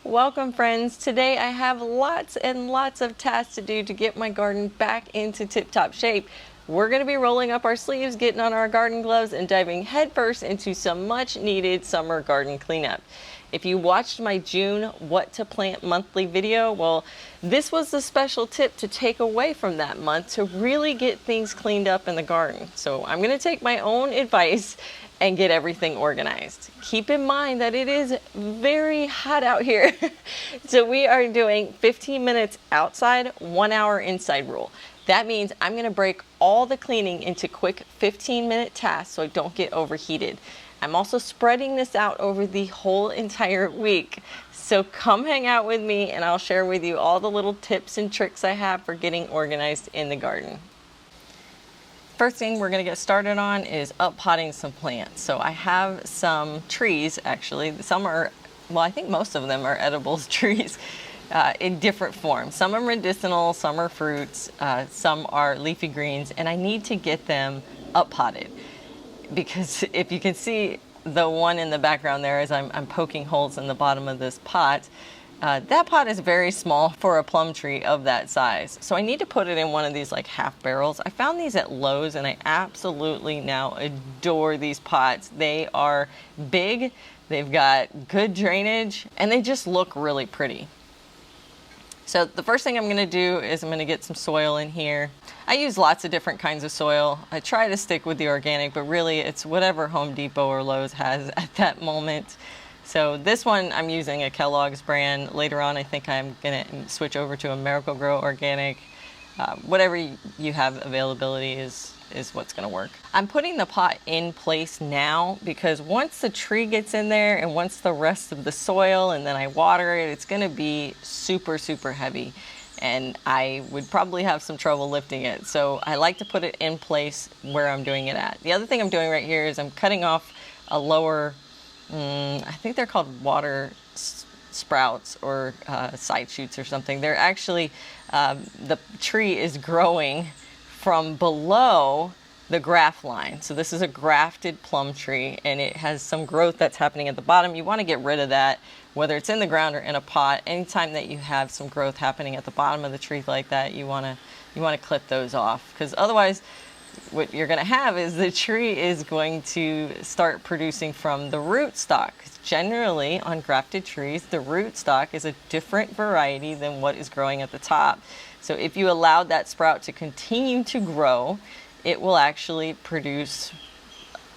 Welcome friends. Today I have lots and lots of tasks to do to get my garden back into tip-top shape. We're going to be rolling up our sleeves, getting on our garden gloves, and diving headfirst into some much needed summer garden cleanup. If you watched my June What to Plant monthly video, well, this was the special tip to take away from that month to really get things cleaned up in the garden. So I'm going to take my own advice and get everything organized. Keep in mind that it is very hot out here. So we are doing 15 minutes outside, 1 hour inside rule. That means I'm gonna break all the cleaning into quick 15-minute tasks so I don't get overheated. I'm also spreading this out over the whole entire week. So come hang out with me and I'll share with you all the little tips and tricks I have for getting organized in the garden. First thing we're going to get started on is up-potting some plants. So I have some trees, actually. Some are, well, I think most of them are edible trees in different forms. Some are medicinal, some are fruits, some are leafy greens, and I need to get them up-potted. Because if you can see the one in the background there as I'm poking holes in the bottom of this pot, that pot is very small for a plum tree of that size. So I need to put it in one of these like half barrels. I found these at Lowe's and I absolutely now adore these pots. They are big, they've got good drainage, and they just look really pretty. So the first thing I'm going to do is I'm going to get some soil in here. I use lots of different kinds of soil. I try to stick with the organic, but really it's whatever Home Depot or Lowe's has at that moment. So this one I'm using a Kellogg's brand. Later on I think I'm going to switch over to a Miracle-Gro organic. Whatever you have availability is what's going to work. I'm putting the pot in place now because once the tree gets in there and once the rest of the soil and then I water it, it's going to be super, super heavy and I would probably have some trouble lifting it. So I like to put it in place where I'm doing it at. The other thing I'm doing right here is I'm cutting off a lower, I think they're called water sprouts or side shoots or something. They're actually, the tree is growing from below the graft line. So this is a grafted plum tree and it has some growth that's happening at the bottom. You want to get rid of that, whether it's in the ground or in a pot. Anytime that you have some growth happening at the bottom of the tree like that, you want to clip those off, because otherwise what you're going to have is the tree is going to start producing from the root stock. Generally on grafted trees, the root stock is a different variety than what is growing at the top. So if you allow that sprout to continue to grow, it will actually produce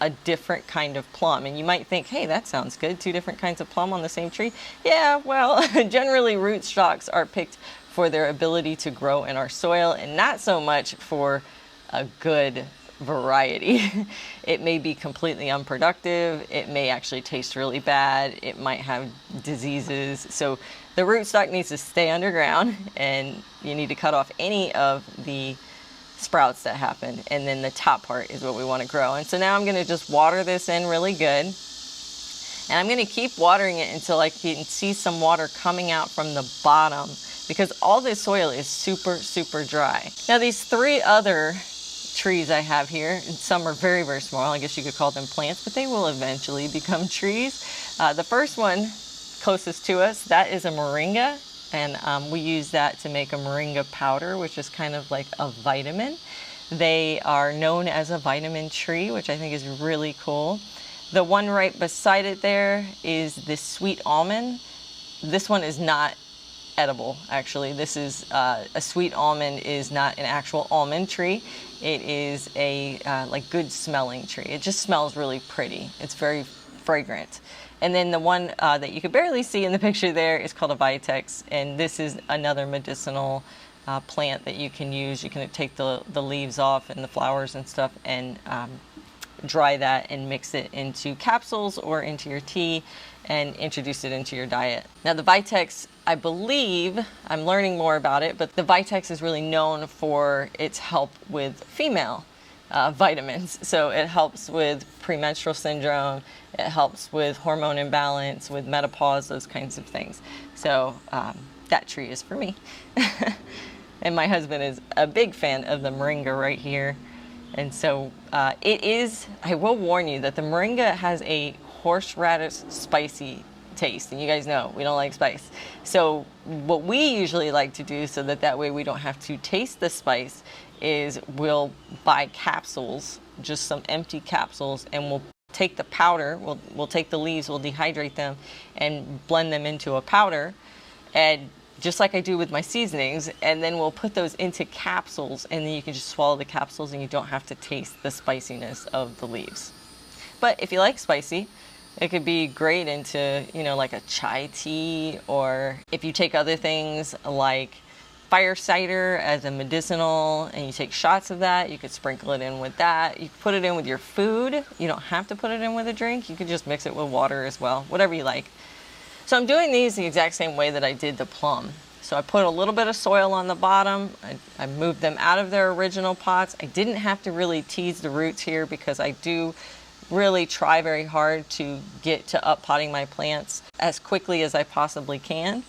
a different kind of plum. And you might think, hey, that sounds good, 2 different kinds of plum on the same tree. Yeah, well, generally root stocks are picked for their ability to grow in our soil and not so much for a good variety. It may be completely unproductive. It may actually taste really bad. It might have diseases. So the rootstock needs to stay underground and you need to cut off any of the sprouts that happen. And then the top part is what we want to grow. And so now I'm going to just water this in really good. And I'm going to keep watering it until I can see some water coming out from the bottom, because all this soil is super, super dry. Now these 3 other trees I have here, and some are very, very small. I guess you could call them plants, but they will eventually become trees. The first one closest to us, that is a moringa, and we use that to make a moringa powder, which is kind of like a vitamin. They are known as a vitamin tree, which I think is really cool. The one right beside it there is this sweet almond. This one is not edible, actually. This is a sweet almond is not an actual almond tree. It is a like good smelling tree. It just smells really pretty. It's very fragrant. And then the one that you could barely see in the picture there is called a vitex, and this is another medicinal plant that you can use. You can take the leaves off and the flowers and stuff and dry that and mix it into capsules or into your tea and introduce it into your diet. Now the vitex, I believe, I'm learning more about it, but the vitex is really known for its help with female vitamins. So it helps with premenstrual syndrome, it helps with hormone imbalance, with menopause, those kinds of things. So that tree is for me. And my husband is a big fan of the moringa right here. And so it is, I will warn you that the moringa has a horseradish spicy taste, and you guys know we don't like spice. So what we usually like to do, so that way we don't have to taste the spice, is we'll buy capsules, just some empty capsules, and we'll take the powder, we'll take the leaves, we'll dehydrate them and blend them into a powder, and just like I do with my seasonings, and then we'll put those into capsules, and then you can just swallow the capsules and you don't have to taste the spiciness of the leaves. But if you like spicy, it could be great into, like a chai tea, or if you take other things like fire cider as a medicinal and you take shots of that, you could sprinkle it in with that. You can put it in with your food. You don't have to put it in with a drink. You could just mix it with water as well, whatever you like. So I'm doing these the exact same way that I did the plum. So I put a little bit of soil on the bottom. I moved them out of their original pots. I didn't have to really tease the roots here because I do really try very hard to get to up potting my plants as quickly as I possibly can,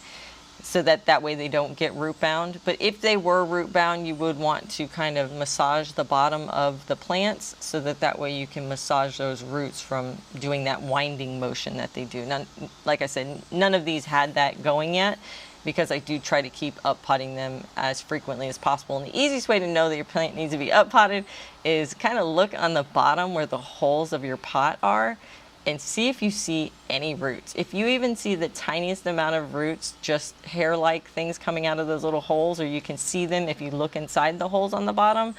so that way they don't get root bound. But if they were root bound, you would want to kind of massage the bottom of the plants so that way you can massage those roots from doing that winding motion that they do. Like I said, none of these had that going yet, because I do try to keep up potting them as frequently as possible. And the easiest way to know that your plant needs to be up potted is kind of look on the bottom where the holes of your pot are and see if you see any roots. If you even see the tiniest amount of roots, just hair-like things coming out of those little holes, or you can see them if you look inside the holes on the bottom,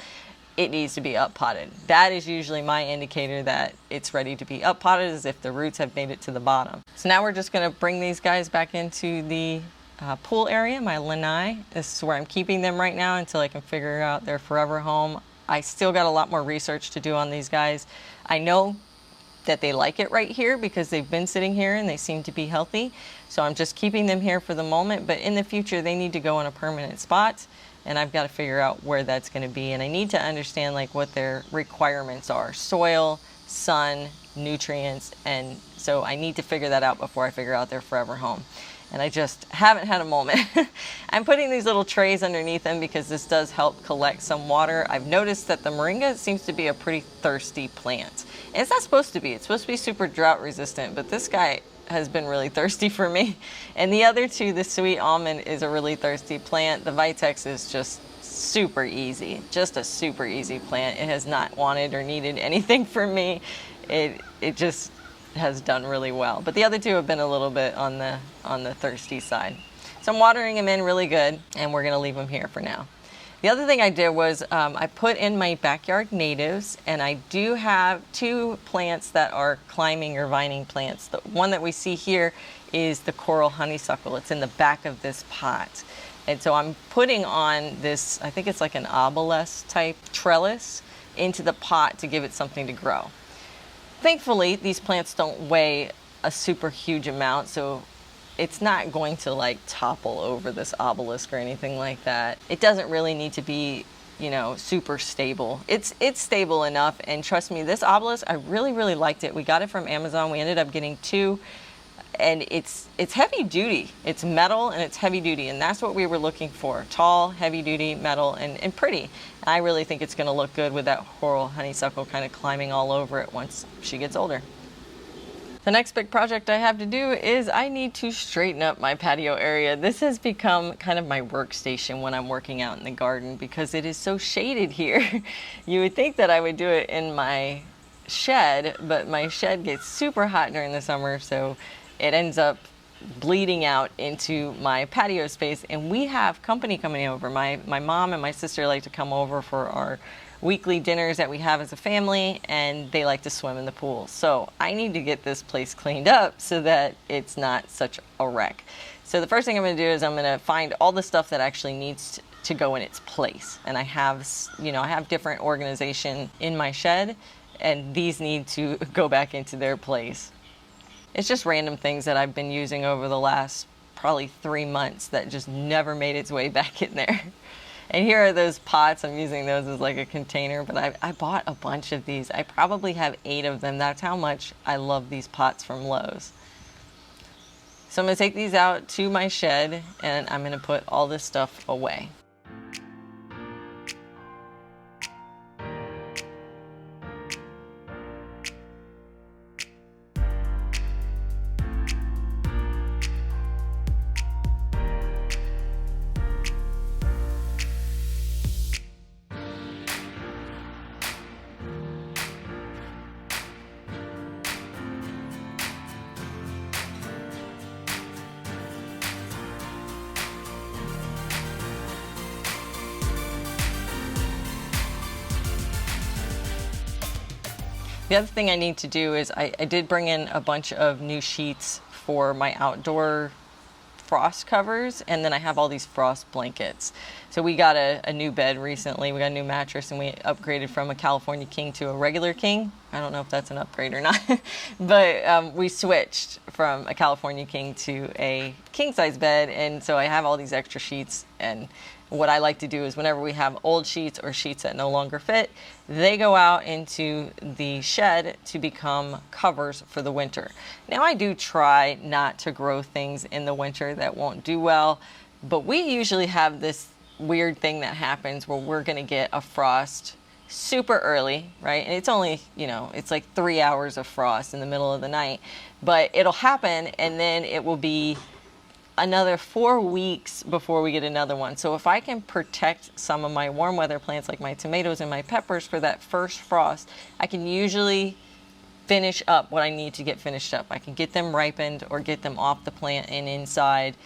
it needs to be up potted. That is usually my indicator that it's ready to be up potted, is if the roots have made it to the bottom. So now we're just gonna bring these guys back into the pool area, my lanai. This is where I'm keeping them right now until I can figure out their forever home. I still got a lot more research to do on these guys. I know that they like it right here because they've been sitting here and they seem to be healthy. So I'm just keeping them here for the moment, but in the future they need to go in a permanent spot, and I've got to figure out where that's going to be. And I need to understand like what their requirements are: soil, sun, nutrients, and so I need to figure that out before I figure out their forever home. And I just haven't had a moment. I'm putting these little trays underneath them because this does help collect some water. I've noticed that the moringa seems to be a pretty thirsty plant. And it's not supposed to be. It's supposed to be super drought resistant, but this guy has been really thirsty for me. And the other two, the sweet almond is a really thirsty plant. The vitex is just super easy, just a super easy plant. It has not wanted or needed anything from me. It just has done really well. But the other two have been a little bit on the thirsty side. So I'm watering them in really good, and we're gonna leave them here for now. The other thing I did was I put in my backyard natives, and I do have two plants that are climbing or vining plants. The one that we see here is the coral honeysuckle. It's in the back of this pot. And so I'm putting on this, I think it's like an obelisk type trellis, into the pot to give it something to grow. Thankfully, these plants don't weigh a super huge amount, so it's not going to like topple over this obelisk or anything like that. It doesn't really need to be, super stable. It's stable enough, and trust me, this obelisk, I really liked it. We got it from Amazon. We ended up getting two, and it's heavy duty. It's metal and it's heavy duty, and that's what we were looking for: tall, heavy duty, metal, and pretty. And I really think it's going to look good with that coral honeysuckle kind of climbing all over it once she gets older. The next big project I have to do is I need to straighten up my patio area. This has become kind of my workstation when I'm working out in the garden because it is so shaded here. You would think that I would do it in my shed, but my shed gets super hot during the summer, so it ends up bleeding out into my patio space. And we have company coming over. My mom and my sister like to come over for our weekly dinners that we have as a family, and they like to swim in the pool. So I need to get this place cleaned up so that it's not such a wreck. So the first thing I'm going to do is I'm going to find all the stuff that actually needs to go in its place. And I have different organization in my shed, and these need to go back into their place. It's just random things that I've been using over the last probably 3 months that just never made its way back in there. And here are those pots. I'm using those as like a container, but I bought a bunch of these. I probably have 8 of them. That's how much I love these pots from Lowe's. So I'm going to take these out to my shed, and I'm going to put all this stuff away. The other thing I need to do is I did bring in a bunch of new sheets for my outdoor frost covers, and then I have all these frost blankets. So we got a new bed recently. We got a new mattress, and we upgraded from a California king to a regular king. I don't know if that's an upgrade or not, but we switched from a California king to a king size bed, and so I have all these extra sheets. And what I like to do is whenever we have old sheets or sheets that no longer fit, they go out into the shed to become covers for the winter. Now I do try not to grow things in the winter that won't do well, but we usually have this weird thing that happens where we're going to get a frost super early, right? And it's only, it's like 3 hours of frost in the middle of the night, but it'll happen, and then it will be another 4 weeks before we get another one. So if I can protect some of my warm weather plants like my tomatoes and my peppers for that first frost, I can usually finish up what I need to get finished up. I can get them ripened or get them off the plant and inside,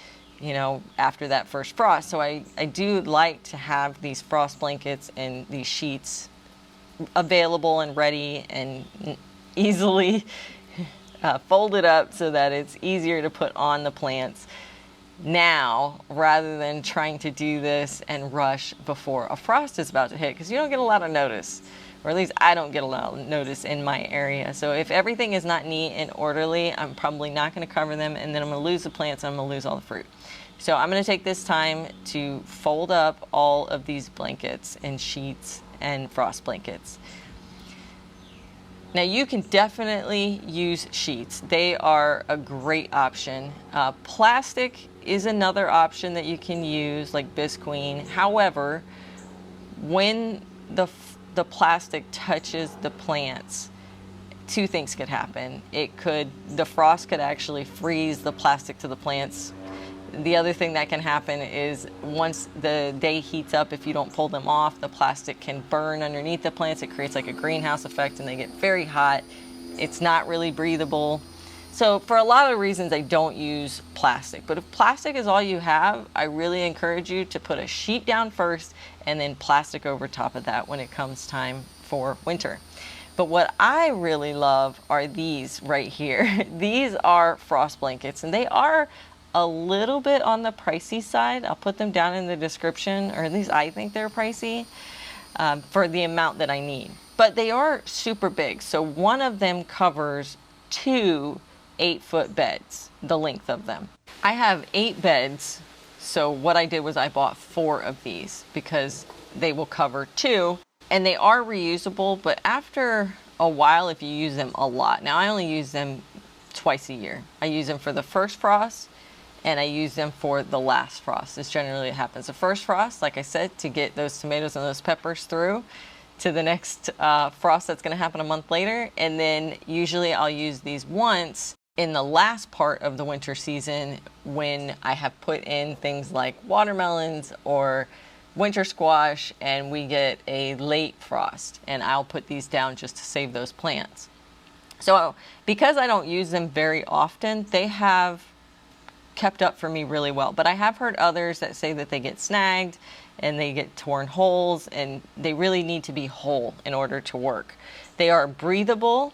after that first frost. So I do like to have these frost blankets and these sheets available and ready and easily folded up so that it's easier to put on the plants now rather than trying to do this and rush before a frost is about to hit, because you don't get a lot of notice, or at least I don't get a lot of notice in my area. So if everything is not neat and orderly, I'm probably not going to cover them, and then I'm going to lose the plants and I'm going to lose all the fruit. So I'm going to take this time to fold up all of these blankets and sheets and frost blankets. Now you can definitely use sheets. They are a great option. Plastic is another option that you can use, like Bisqueen. However, when the plastic touches the plants, two things could happen. The frost could actually freeze the plastic to the plants. The other thing that can happen is once the day heats up, if you don't pull them off, the plastic can burn underneath the plants. It creates like a greenhouse effect and they get very hot. It's not really breathable. So for a lot of reasons, I don't use plastic. But if plastic is all you have, I really encourage you to put a sheet down first and then plastic over top of that when it comes time for winter. But what I really love are these right here. These are frost blankets, and they are a little bit on the pricey side. I'll put them down in the description, or at least I think they're pricey for the amount that I need. But they are super big. So one of them covers 2 8-foot beds, the length of them. I have 8 beds. So what I did was I bought 4 of these because they will cover 2, and they are reusable, but after a while, if you use them a lot. Now I only use them twice a year. I use them for the first frost, and I use them for the last frost. This generally happens. The first frost, like I said, to get those tomatoes and those peppers through to the next frost that's going to happen a month later. And then usually I'll use these once in the last part of the winter season when I have put in things like watermelons or winter squash and we get a late frost, and I'll put these down just to save those plants. So because I don't use them very often, they have kept up for me really well. But I have heard others that say that they get snagged and they get torn holes, and they really need to be whole in order to work. They are breathable,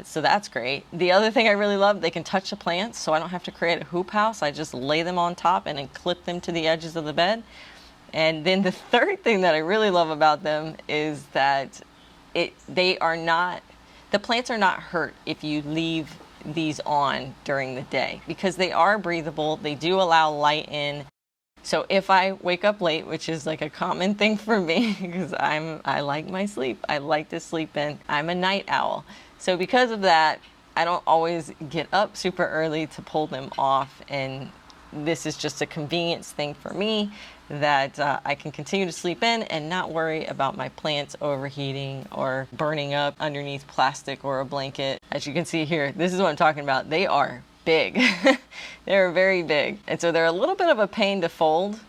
so that's great. The other thing I really love, they can touch the plants, so I don't have to create a hoop house. I just lay them on top and then clip them to the edges of the bed. And then the third thing that I really love about them is that the plants are not hurt if you leave these on during the day, because they are breathable. They do allow light in. So if I wake up late, which is like a common thing for me because I like my sleep. I like to sleep in. I'm a night owl. So because of that, I don't always get up super early to pull them off, and this is just a convenience thing for me that I can continue to sleep in and not worry about my plants overheating or burning up underneath plastic or a blanket. As you can see here, this is what I'm talking about. They are big. They're very big. And so they're a little bit of a pain to fold,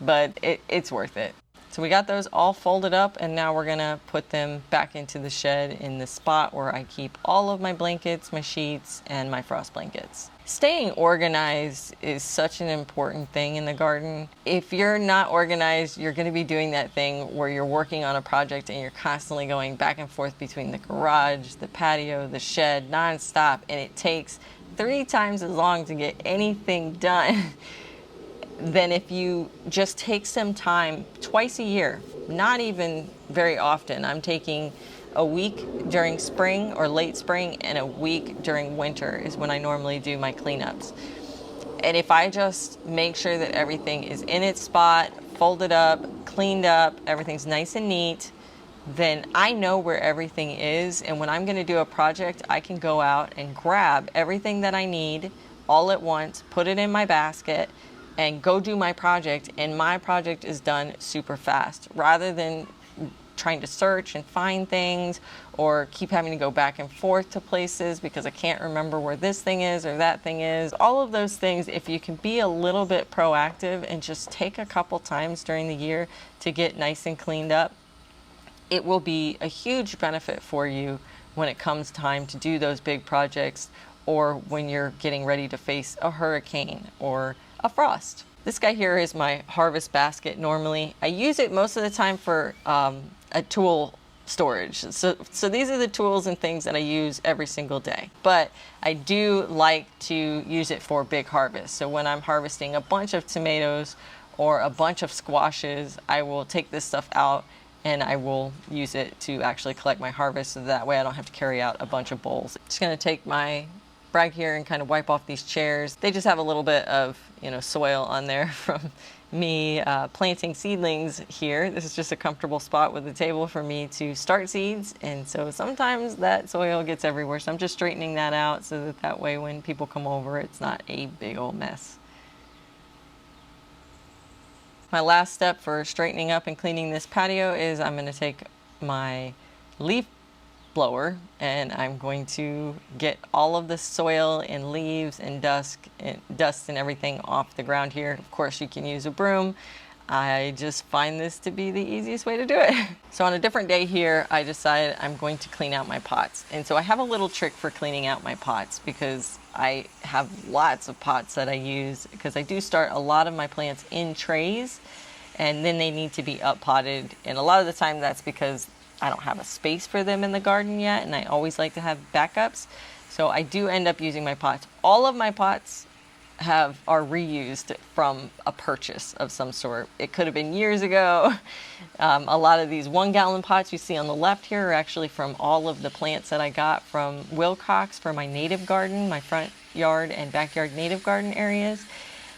but it's worth it. So we got those all folded up, and now we're gonna put them back into the shed in the spot where I keep all of my blankets, my sheets, and my frost blankets. Staying organized is such an important thing in the garden. If you're not organized, you're going to be doing that thing where you're working on a project and you're constantly going back and forth between the garage, the patio, the shed, nonstop, and it takes 3 times as long to get anything done than if you just take some time twice a year, not even very often. I'm taking a week during spring or late spring and a week during winter is when I normally do my cleanups. And if I just make sure that everything is in its spot, folded up, cleaned up, everything's nice and neat, then I know where everything is. And when I'm going to do a project, I can go out and grab everything that I need all at once, put it in my basket, and go do my project. And my project is done super fast, rather than trying to search and find things or keep having to go back and forth to places because I can't remember where this thing is or that thing is. All of those things, if you can be a little bit proactive and just take a couple times during the year to get nice and cleaned up, it will be a huge benefit for you when it comes time to do those big projects or when you're getting ready to face a hurricane or a frost. This guy here is my harvest basket normally. I use it most of the time for a tool storage. So these are the tools and things that I use every single day. But I do like to use it for big harvests. So when I'm harvesting a bunch of tomatoes or a bunch of squashes, I will take this stuff out and I will use it to actually collect my harvest, so that way I don't have to carry out a bunch of bowls. Just gonna take my rag here and kind of wipe off these chairs. They just have a little bit of, soil on there from me planting seedlings here. This is just a comfortable spot with a table for me to start seeds, and so sometimes that soil gets everywhere, so I'm just straightening that out so that way when people come over it's not a big old mess. My last step for straightening up and cleaning this patio is I'm going to take my leaf blower and I'm going to get all of the soil and leaves and dust and everything off the ground here. Of course, you can use a broom. I just find this to be the easiest way to do it. So on a different day here, I decided I'm going to clean out my pots. And so I have a little trick for cleaning out my pots because I have lots of pots that I use, because I do start a lot of my plants in trays and then they need to be up potted. And a lot of the time that's because I don't have a space for them in the garden yet, and I always like to have backups. So I do end up using my pots. All of my pots are reused from a purchase of some sort. It could have been years ago. A lot of these 1-gallon pots you see on the left here are actually from all of the plants that I got from Wilcox for my native garden, my front yard and backyard native garden areas.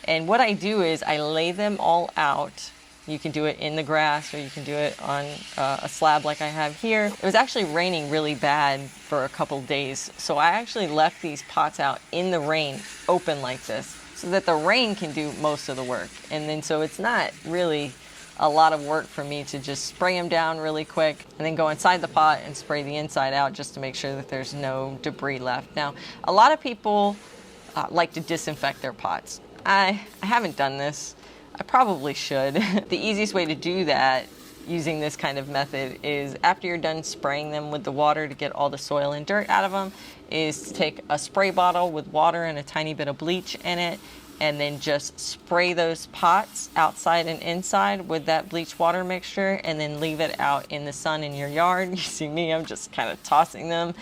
And what I do is I lay them all out. You can do it in the grass or you can do it on a slab like I have here. It was actually raining really bad for a couple days, so I actually left these pots out in the rain open like this so that the rain can do most of the work. And then so it's not really a lot of work for me to just spray them down really quick and then go inside the pot and spray the inside out just to make sure that there's no debris left. Now, a lot of people like to disinfect their pots. I haven't done this. I probably should. The easiest way to do that using this kind of method is after you're done spraying them with the water to get all the soil and dirt out of them, is to take a spray bottle with water and a tiny bit of bleach in it and then just spray those pots outside and inside with that bleach water mixture and then leave it out in the sun in your yard. You see me, I'm just kind of tossing them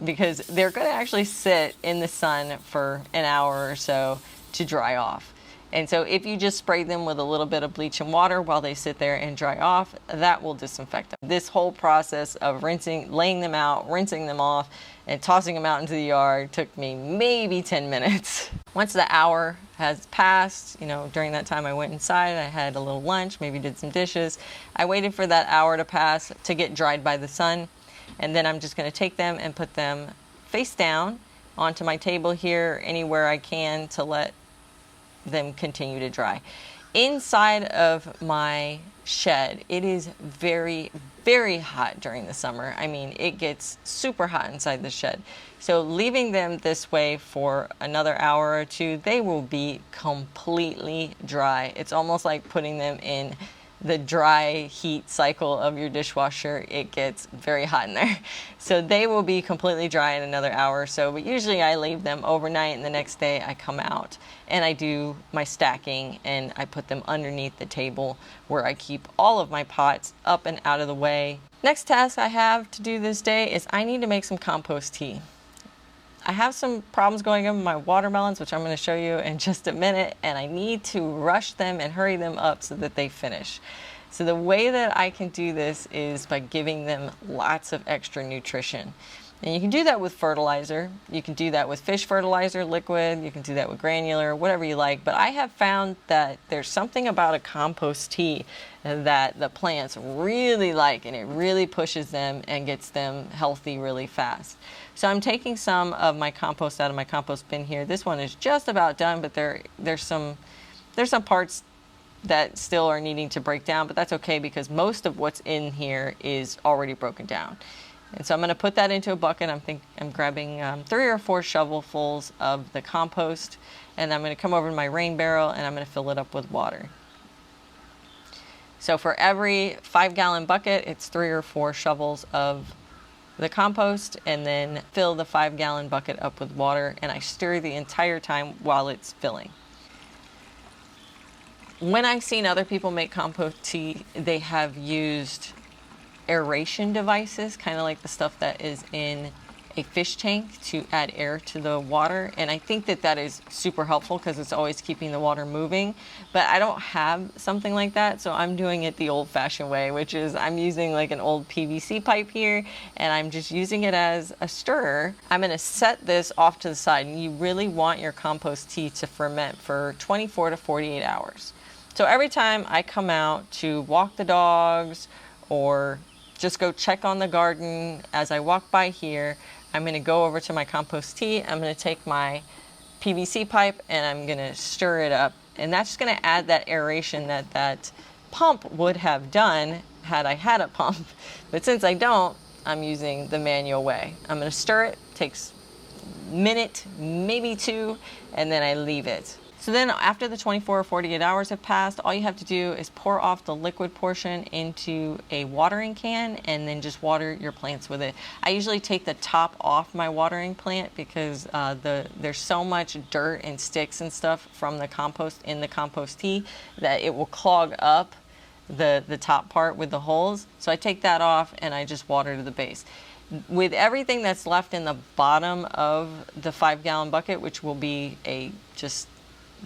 because they're going to actually sit in the sun for an hour or so to dry off. And so if you just spray them with a little bit of bleach and water while they sit there and dry off, that will disinfect them. This whole process of laying them out, rinsing them off, and tossing them out into the yard took me maybe 10 minutes. Once the hour has passed, during that time I went inside, I had a little lunch, maybe did some dishes. I waited for that hour to pass to get dried by the sun. And then I'm just going to take them and put them face down onto my table here, anywhere I can to let them continue to dry. Inside of my shed, it is very, very hot during the summer. I mean, it gets super hot inside the shed. So leaving them this way for another hour or two, they will be completely dry. It's almost like putting them in the dry heat cycle of your dishwasher, it gets very hot in there. So they will be completely dry in another hour or so, but usually I leave them overnight and the next day I come out and I do my stacking and I put them underneath the table where I keep all of my pots up and out of the way. Next task I have to do this day is I need to make some compost tea. I have some problems going on with my watermelons, which I'm going to show you in just a minute, and I need to rush them and hurry them up so that they finish. So the way that I can do this is by giving them lots of extra nutrition. And you can do that with fertilizer. You can do that with fish fertilizer, liquid. You can do that with granular, whatever you like. But I have found that there's something about a compost tea that the plants really like, and it really pushes them and gets them healthy really fast. So I'm taking some of my compost out of my compost bin here. This one is just about done, but there's some parts that still are needing to break down, but that's okay because most of what's in here is already broken down. And so I'm going to put that into a bucket. I'm grabbing 3 or 4 shovelfuls of the compost, and I'm going to come over to my rain barrel and I'm going to fill it up with water. So for every 5-gallon bucket, it's 3 or 4 shovels of the compost, and then fill the 5-gallon bucket up with water, and I stir the entire time while it's filling. When I've seen other people make compost tea, they have used aeration devices, kind of like the stuff that is in a fish tank, to add air to the water, and I think that that is super helpful because it's always keeping the water moving. But I don't have something like that, so I'm doing it the old-fashioned way, which is I'm using like an old PVC pipe here, and I'm just using it as a stirrer. I'm going to set this off to the side, and you really want your compost tea to ferment for 24 to 48 hours. So every time I come out to walk the dogs or just go check on the garden, as I walk by here, I'm going to go over to my compost tea. I'm going to take my PVC pipe and I'm going to stir it up. And that's just going to add that aeration that pump would have done had I had a pump. But since I don't, I'm using the manual way. I'm going to stir it. Takes a minute, maybe 2, and then I leave it. So then after the 24 or 48 hours have passed, all you have to do is pour off the liquid portion into a watering can and then just water your plants with it. I usually take the top off my watering plant because there's so much dirt and sticks and stuff from the compost in the compost tea that it will clog up the top part with the holes. So I take that off and I just water to the base. With everything that's left in the bottom of the 5-gallon bucket, which will be a just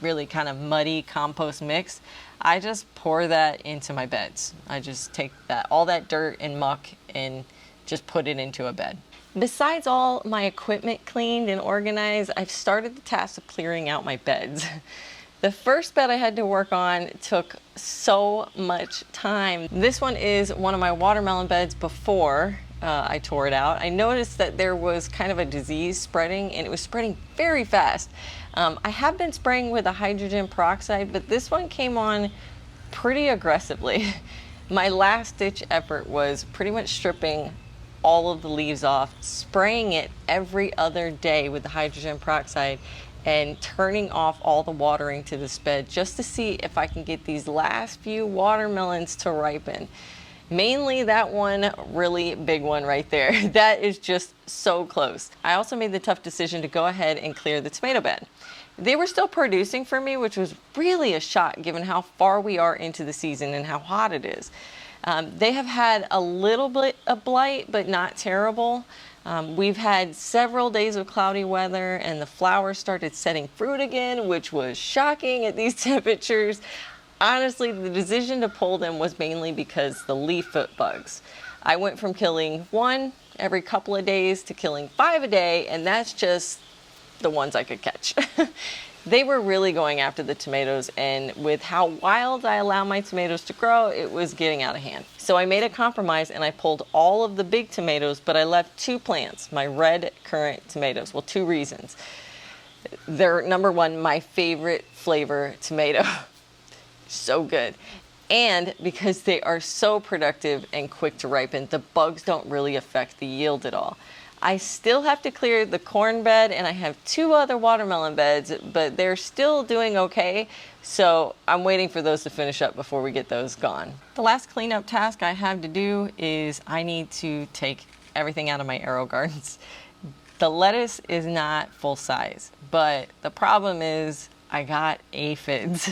really kind of muddy compost mix, I just pour that into my beds. I just take all that dirt and muck and just put it into a bed. Besides all my equipment cleaned and organized, I've started the task of clearing out my beds. The first bed I had to work on took so much time. This one is one of my watermelon beds before I tore it out. I noticed that there was kind of a disease spreading, and it was spreading very fast. I have been spraying with a hydrogen peroxide, but this one came on pretty aggressively. My last ditch effort was pretty much stripping all of the leaves off, spraying it every other day with the hydrogen peroxide, and turning off all the watering to this bed just to see if I can get these last few watermelons to ripen. Mainly that one really big one right there. That is just so close. I also made the tough decision to go ahead and clear the tomato bed. They were still producing for me, which was really a shock given how far we are into the season and how hot it is. They have had a little bit of blight, but not terrible. We've had several days of cloudy weather and the flowers started setting fruit again, which was shocking at these temperatures. Honestly, the decision to pull them was mainly because the leaf foot bugs. I went from killing 1 every couple of days to killing 5 a day, and that's just the ones I could catch. They were really going after the tomatoes, and with how wild I allow my tomatoes to grow, it was getting out of hand. So I made a compromise and I pulled all of the big tomatoes, but I left 2 plants, my red currant tomatoes. Well, 2 reasons. They're, number 1, my favorite flavor tomato. So good. And because they are so productive and quick to ripen, the bugs don't really affect the yield at all. I still have to clear the corn bed, and I have 2 other watermelon beds, but they're still doing okay. So I'm waiting for those to finish up before we get those gone. The last cleanup task I have to do is I need to take everything out of my arrow gardens. The lettuce is not full size, but the problem is I got aphids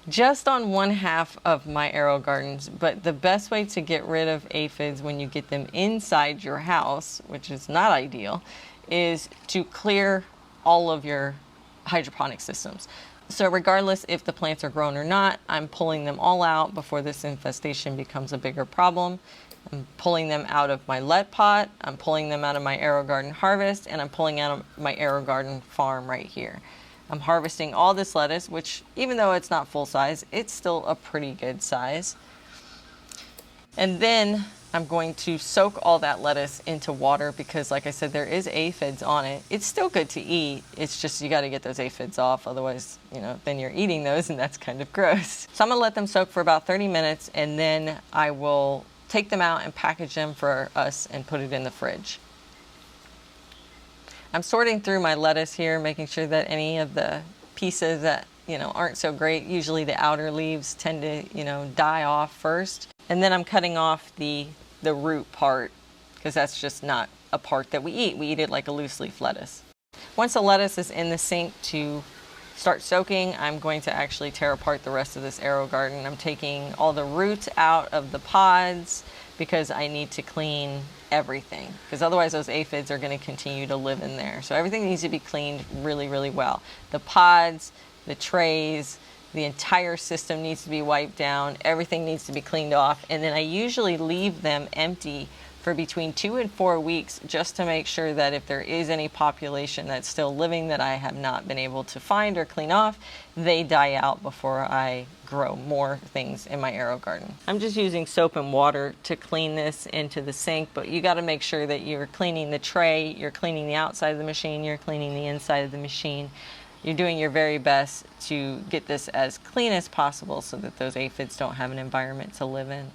just on 1/2 of my arrow gardens. But the best way to get rid of aphids when you get them inside your house, which is not ideal, is to clear all of your hydroponic systems. So regardless if the plants are grown or not, I'm pulling them all out before this infestation becomes a bigger problem. I'm pulling them out of my let pot, I'm pulling them out of my arrow garden harvest, and I'm pulling out of my arrow garden farm right here. I'm harvesting all this lettuce, which even though it's not full size, it's still a pretty good size. And then I'm going to soak all that lettuce into water because, like I said, there is aphids on it. It's still good to eat. It's just you got to get those aphids off. Otherwise, then you're eating those and that's kind of gross. So I'm going to let them soak for about 30 minutes and then I will take them out and package them for us and put it in the fridge. I'm sorting through my lettuce here, making sure that any of the pieces that aren't so great, usually the outer leaves tend to die off first. And then I'm cutting off the root part because that's just not a part that we eat. We eat it like a loose leaf lettuce. Once the lettuce is in the sink to start soaking, I'm going to actually tear apart the rest of this arrow garden. I'm taking all the roots out of the pods because I need to clean everything, because otherwise those aphids are going to continue to live in there. So everything needs to be cleaned really, really well. The pods, the trays, the entire system needs to be wiped down. Everything needs to be cleaned off. And then I usually leave them empty for between 2 and 4 weeks just to make sure that if there is any population that's still living that I have not been able to find or clean off, they die out before I grow more things in my arrow garden. I'm just using soap and water to clean this into the sink, but you got to make sure that you're cleaning the tray, you're cleaning the outside of the machine, you're cleaning the inside of the machine. You're doing your very best to get this as clean as possible so that those aphids don't have an environment to live in.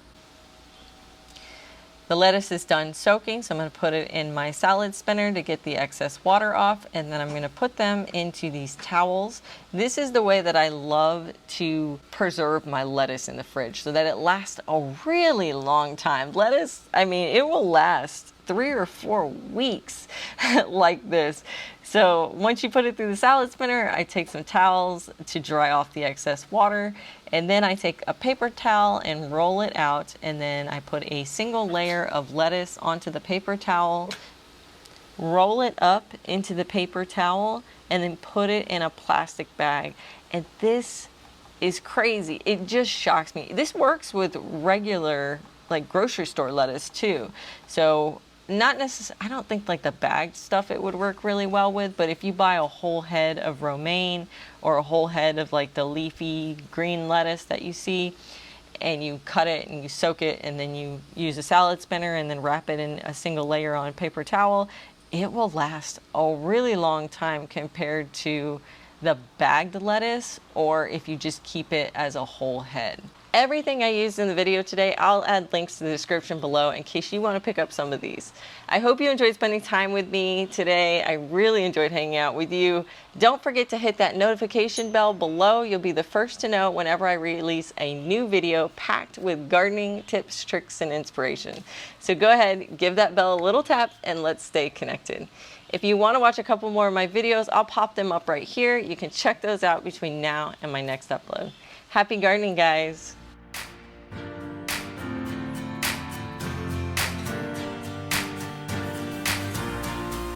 The lettuce is done soaking, so I'm going to put it in my salad spinner to get the excess water off, and then I'm going to put them into these towels. This is the way that I love to preserve my lettuce in the fridge so that it lasts a really long time. Lettuce, it will last 3 or 4 weeks like this. So once you put it through the salad spinner, I take some towels to dry off the excess water, and then I take a paper towel and roll it out, and then I put a single layer of lettuce onto the paper towel, roll it up into the paper towel, and then put it in a plastic bag. And this is crazy. It just shocks me. This works with regular grocery store lettuce too. So not necessarily, I don't think like the bagged stuff it would work really well with, but if you buy a whole head of romaine or a whole head of like the leafy green lettuce that you see, and you cut it and you soak it and then you use a salad spinner and then wrap it in a single layer on a paper towel, it will last a really long time compared to the bagged lettuce, or if you just keep it as a whole head. Everything I used in the video today, I'll add links to the description below in case you want to pick up some of these. I hope you enjoyed spending time with me today. I really enjoyed hanging out with you. Don't forget to hit that notification bell below. You'll be the first to know whenever I release a new video packed with gardening tips, tricks, and inspiration. So go ahead, give that bell a little tap, and let's stay connected. If you want to watch a couple more of my videos, I'll pop them up right here. You can check those out between now and my next upload. Happy gardening, guys.